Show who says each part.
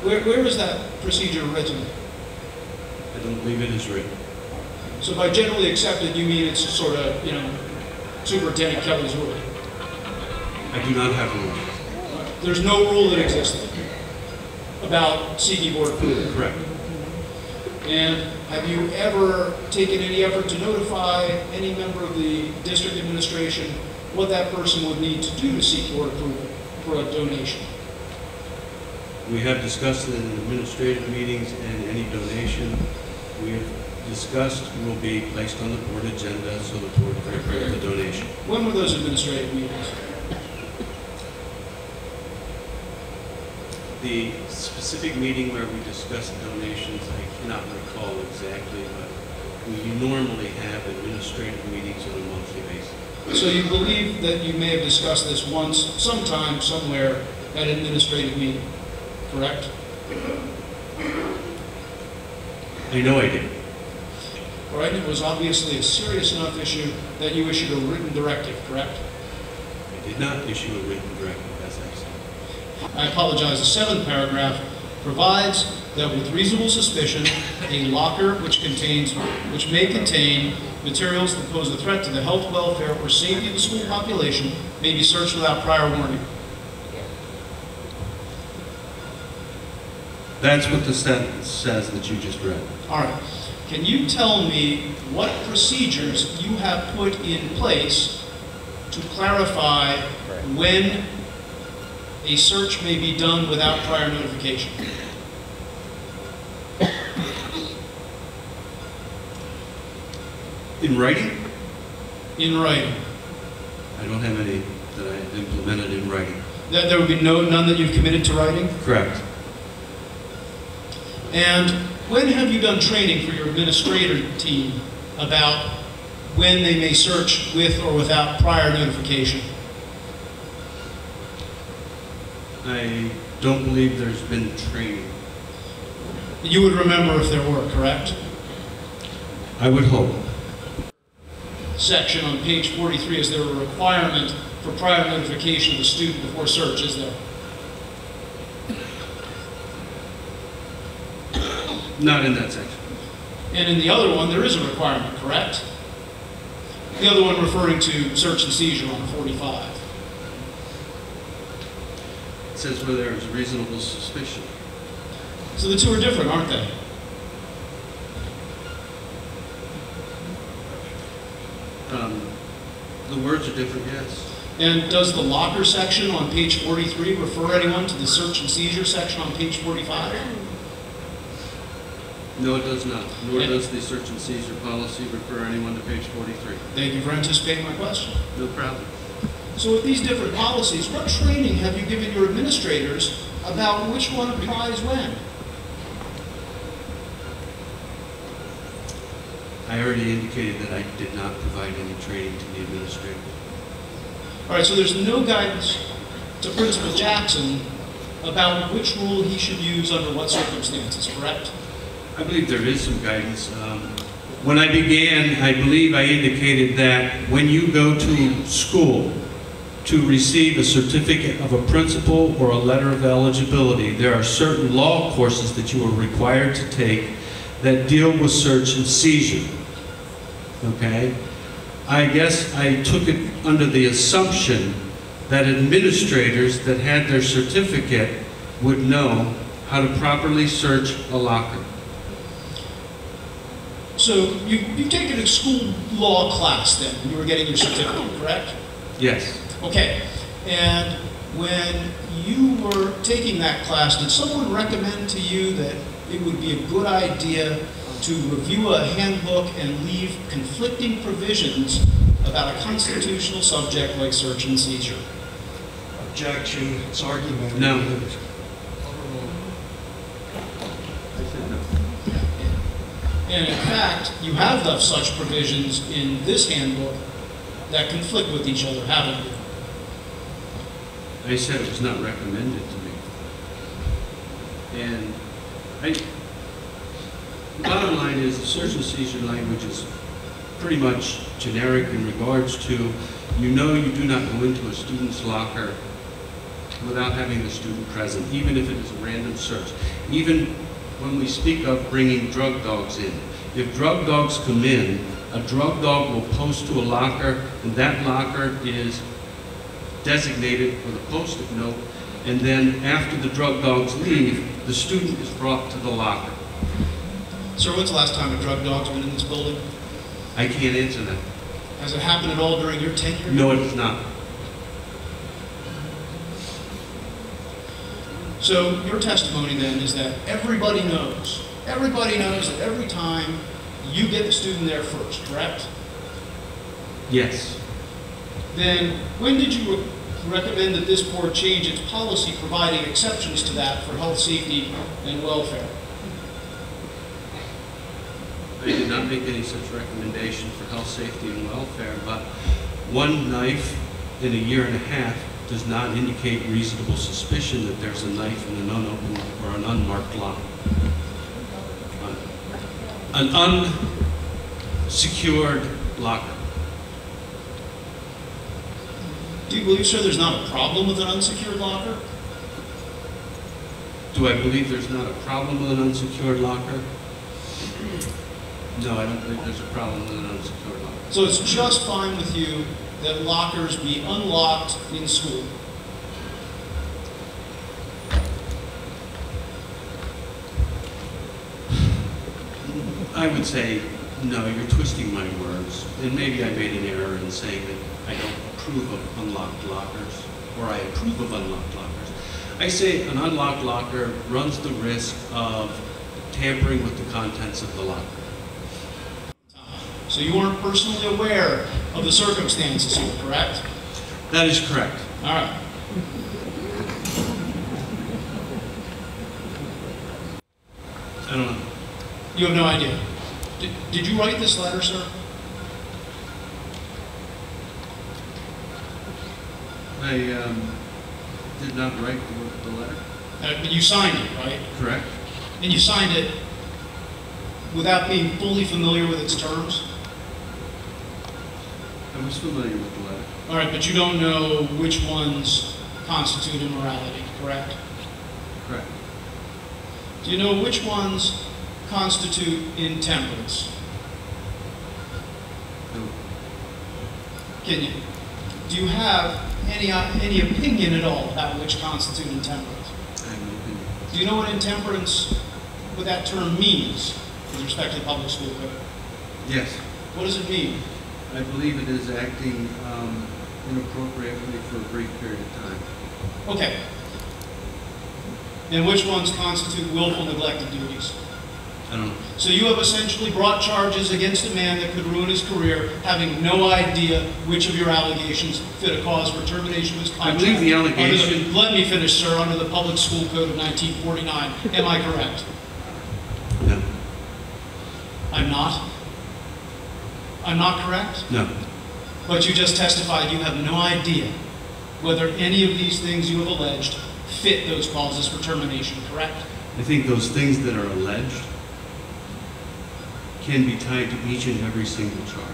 Speaker 1: Where is that procedure written?
Speaker 2: I don't believe it is written.
Speaker 1: So by generally accepted, you mean it's sort of, you know, Superintendent Kelley's rule?
Speaker 2: I do not have a rule.
Speaker 1: There's no rule that exists about seeking board approval?
Speaker 2: Correct.
Speaker 1: And have you ever taken any effort to notify any member of the district administration what that person would need to do to seek board approval for a donation?
Speaker 2: We have discussed it in administrative meetings, and any donation we have discussed will be placed on the board agenda so the board can approve the donation.
Speaker 1: When were those administrative meetings?
Speaker 2: The specific meeting where we discussed donations, I cannot recall exactly, but we normally have administrative meetings on a monthly basis.
Speaker 1: So you believe that you may have discussed this once, sometime, somewhere, at an administrative meeting, correct?
Speaker 2: I know I did.
Speaker 1: All right, it was obviously a serious enough issue that you issued a written directive, correct?
Speaker 2: I did not issue a written directive, as I said.
Speaker 1: I apologize. The 7th paragraph provides that with reasonable suspicion, a locker which may contain materials that pose a threat to the health, welfare, or safety of the school population may be searched without prior warning.
Speaker 2: That's what the sentence says that you just read.
Speaker 1: All right. Can you tell me what procedures you have put in place to clarify when a search may be done without prior notification?
Speaker 2: In writing?
Speaker 1: In writing.
Speaker 2: I don't have any that I have implemented in writing.
Speaker 1: There would be none that you've committed to writing?
Speaker 2: Correct.
Speaker 1: And when have you done training for your administrator team about when they may search with or without prior notification?
Speaker 2: I don't believe there's been training.
Speaker 1: You would remember if there were, correct?
Speaker 2: I would hope.
Speaker 1: Section on page 43, is there a requirement for prior notification of the student before search, is there?
Speaker 2: Not in that section.
Speaker 1: And in the other one, there is a requirement, correct? The other one referring to search and seizure on 45.
Speaker 2: It says where there is reasonable suspicion.
Speaker 1: So the two are different, aren't they?
Speaker 2: The words are different, yes.
Speaker 1: And does the locker section on page 43 refer anyone to the search and seizure section on page 45?
Speaker 2: No, it does not. Nor does the search and seizure policy refer anyone to page 43.
Speaker 1: Thank you for anticipating my question.
Speaker 2: No problem.
Speaker 1: So with these different policies, what training have you given your administrators about which one applies when?
Speaker 2: I already indicated that I did not provide any training to the administrator.
Speaker 1: All right, so there's no guidance to Principal Jackson about which rule he should use under what circumstances, correct?
Speaker 2: I believe there is some guidance. When I began, I believe I indicated that when you go to school to receive a certificate of a principal or a letter of eligibility, there are certain law courses that you are required to take that deal with search and seizure. Okay? I guess I took it under the assumption that administrators that had their certificate would know how to properly search a locker.
Speaker 1: So you've taken a school law class then, when you were getting your certificate, correct?
Speaker 2: Yes.
Speaker 1: Okay. And when you were taking that class, did someone recommend to you that it would be a good idea to review a handbook and leave conflicting provisions about a constitutional subject like search and seizure?
Speaker 3: Objection. It's argument.
Speaker 2: No.
Speaker 3: I
Speaker 2: said no.
Speaker 1: And in fact, you have left such provisions in this handbook that conflict with each other, haven't you?
Speaker 2: I said it was not recommended to me. And the bottom line is the search and seizure language is pretty much generic in regards to, you know, you do not go into a student's locker without having the student present, even if it is a random search. Even when we speak of bringing drug dogs in. If drug dogs come in, a drug dog will post to a locker, and that locker is designated with a post-it note, and then after the drug dogs leave, the student is brought to the locker.
Speaker 1: Sir, when's the last time a drug dog's been in this building?
Speaker 2: I can't answer that.
Speaker 1: Has it happened at all during your tenure?
Speaker 2: No, it is not.
Speaker 1: So your testimony then is that everybody knows that every time you get the student there first, correct?
Speaker 2: Yes.
Speaker 1: Then when did you recommend that this board change its policy providing exceptions to that for health, safety, and welfare?
Speaker 2: I did not make any such recommendation for health, safety, and welfare, but one knife in a year and a half does not indicate reasonable suspicion that there's a knife in an unopened or an unmarked locker. An unsecured locker.
Speaker 1: Do you believe, sir, there's not a problem with an unsecured locker?
Speaker 2: Do I believe there's not a problem with an unsecured locker? No, I don't think there's a problem with an unsecured locker.
Speaker 1: So it's just fine with you that lockers be unlocked in school?
Speaker 2: I would say, no, you're twisting my words. And maybe I made an error in saying that I don't approve of unlocked lockers, or I approve of unlocked lockers. I say an unlocked locker runs the risk of tampering with the contents of the locker.
Speaker 1: So you weren't personally aware of the circumstances here, correct?
Speaker 2: That is correct.
Speaker 1: All right.
Speaker 2: I don't know.
Speaker 1: You have no idea. Did you write this letter, sir?
Speaker 2: I did not write the letter.
Speaker 1: But you signed it, right?
Speaker 2: Correct.
Speaker 1: And you signed it without being fully familiar with its terms?
Speaker 2: I was familiar with the letter.
Speaker 1: All right, but you don't know which ones constitute immorality, correct?
Speaker 2: Correct.
Speaker 1: Do you know which ones constitute intemperance?
Speaker 2: No.
Speaker 1: Can you? Do you have any opinion at all about which constitute intemperance?
Speaker 2: I have no opinion.
Speaker 1: Do you know what intemperance, what that term means with respect to the public school code?
Speaker 2: Yes.
Speaker 1: What does it mean?
Speaker 2: I believe it is acting inappropriately for a brief period of time.
Speaker 1: Okay. And which ones constitute willful neglect of duties?
Speaker 2: I don't know.
Speaker 1: So you have essentially brought charges against a man that could ruin his career, having no idea which of your allegations fit a cause for termination of his contract.
Speaker 2: I believe the allegation...
Speaker 1: let me finish, sir, under the Public School Code of 1949. Am I correct?
Speaker 2: No.
Speaker 1: I'm not? I'm not correct?
Speaker 2: No.
Speaker 1: But you just testified you have no idea whether any of these things you have alleged fit those causes for termination, correct?
Speaker 2: I think those things that are alleged can be tied to each and every single charge.